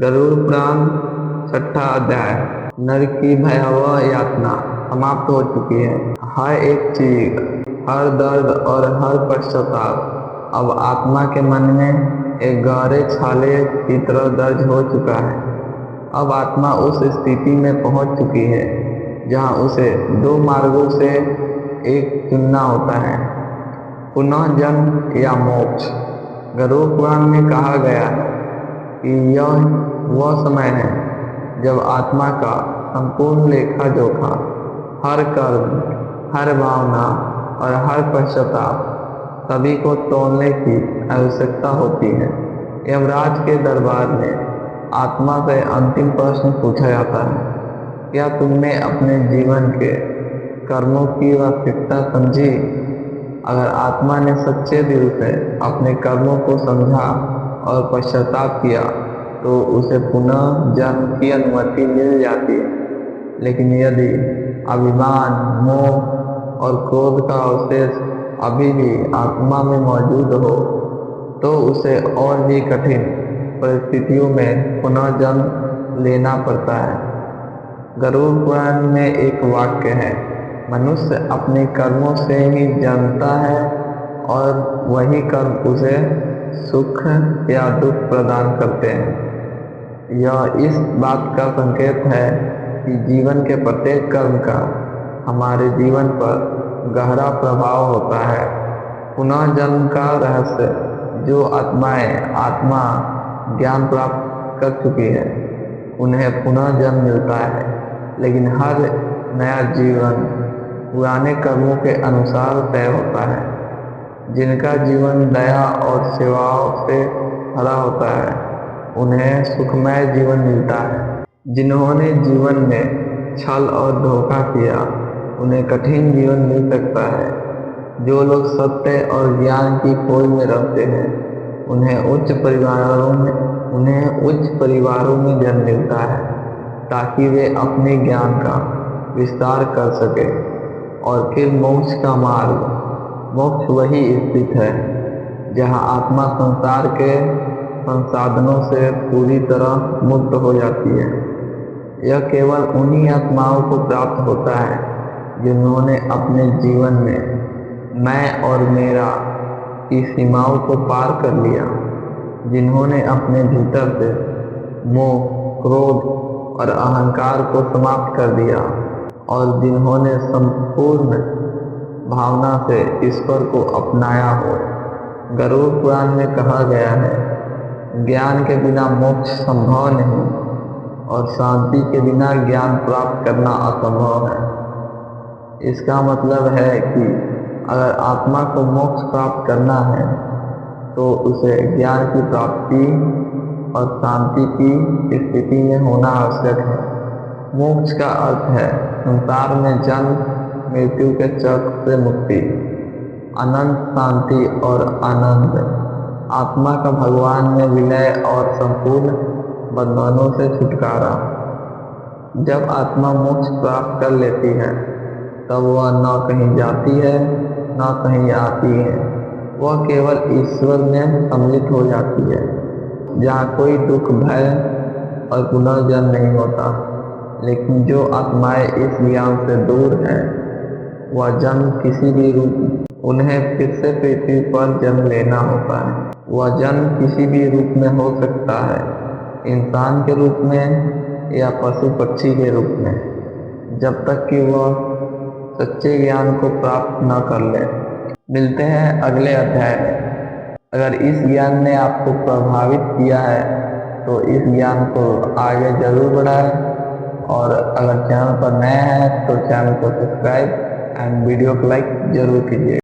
गरुड़ पुराण छठा अध्याय। नरक की भयावह यातना समाप्त हो चुकी है। हर एक चीज, हर दर्द और हर पश्चाताप अब आत्मा के मन में एक गहरे छाले की तरह दर्ज हो चुका है। अब आत्मा उस स्थिति में पहुंच चुकी है जहां उसे दो मार्गों से एक चुनना होता है, पुनः जन्म या मोक्ष। गरुड़ पुराण में कहा गया है कि यह वह समय है जब आत्मा का संपूर्ण लेखा जोखा, हर कर्म, हर भावना और हर पश्चाताप सभी को तोड़ने की आवश्यकता होती है। यमराज के दरबार में आत्मा से अंतिम प्रश्न पूछा जाता है, क्या तुमने अपने जीवन के कर्मों की वास्तविकता समझी? अगर आत्मा ने सच्चे दिल से अपने कर्मों को समझा और पश्चाताप किया तो उसे पुनः जन्म की अनुमति मिल जाती है। लेकिन यदि अभिमान, मोह और क्रोध का अवशेष अभी भी आत्मा में मौजूद हो तो उसे और भी कठिन परिस्थितियों में पुनः जन्म लेना पड़ता है। गरुड़ पुराण में एक वाक्य है, मनुष्य अपने कर्मों से ही जन्मता है और वही कर्म उसे सुख या दुख प्रदान करते हैं। यह इस बात का संकेत है कि जीवन के प्रत्येक कर्म का हमारे जीवन पर गहरा प्रभाव होता है। पुनः जन्म का रहस्य जो आत्मा ज्ञान प्राप्त कर चुकी है उन्हें पुनः जन्म मिलता है, लेकिन हर नया जीवन पुराने कर्मों के अनुसार तय होता है। जिनका जीवन दया और सेवाओं से भरा होता है उन्हें सुखमय जीवन मिलता है। जिन्होंने जीवन में छल और धोखा किया उन्हें कठिन जीवन मिल सकता है। जो लोग सत्य और ज्ञान की खोज में रहते हैं उन्हें उच्च परिवारों में जन्म मिलता है ताकि वे अपने ज्ञान का विस्तार कर सके। और फिर मोक्ष का मार्ग, मोक्ष वही स्थित है जहां आत्मा संसार के संसाधनों से पूरी तरह मुक्त हो जाती है। यह केवल उन्हीं आत्माओं को प्राप्त होता है जिन्होंने अपने जीवन में मैं और मेरा की सीमाओं को पार कर लिया, जिन्होंने अपने भीतर से मोह, क्रोध और अहंकार को समाप्त कर दिया और जिन्होंने संपूर्ण भावना से ईश्वर को अपनाया हो। गरुड़ पुराण में कहा गया है, ज्ञान के बिना मोक्ष संभव नहीं और शांति के बिना ज्ञान प्राप्त करना असंभव है। इसका मतलब है कि अगर आत्मा को मोक्ष प्राप्त करना है तो उसे ज्ञान की प्राप्ति और शांति की स्थिति में होना आवश्यक है। मोक्ष का अर्थ है संसार में जन्म मृत्यु के चक्र से मुक्ति, अनंत शांति और आनंद, आत्मा का भगवान में विलय और संपूर्ण बंधनों से छुटकारा। जब आत्मा मोक्ष प्राप्त कर लेती है तब वह न कहीं जाती है न कहीं आती है, वह केवल ईश्वर में सम्मिलित हो जाती है जहाँ कोई दुख, भय और पुनर्जन्म नहीं होता। लेकिन जो आत्माएं इस ज्ञान से दूर हैं वह जन्म किसी भी रूप, उन्हें फिर से पृथ्वी पर जन्म लेना होता है। वह जन्म किसी भी रूप में हो सकता है, इंसान के रूप में या पशु पक्षी के रूप में, जब तक कि वह सच्चे ज्ञान को प्राप्त न कर ले। मिलते हैं अगले अध्याय में। अगर इस ज्ञान ने आपको प्रभावित किया है तो इस ज्ञान को आगे जरूर बढ़ाएं और अगर चैनल पर नए हैं तो चैनल को सब्सक्राइब एंड वीडियो को लाइक जरूर कीजिए।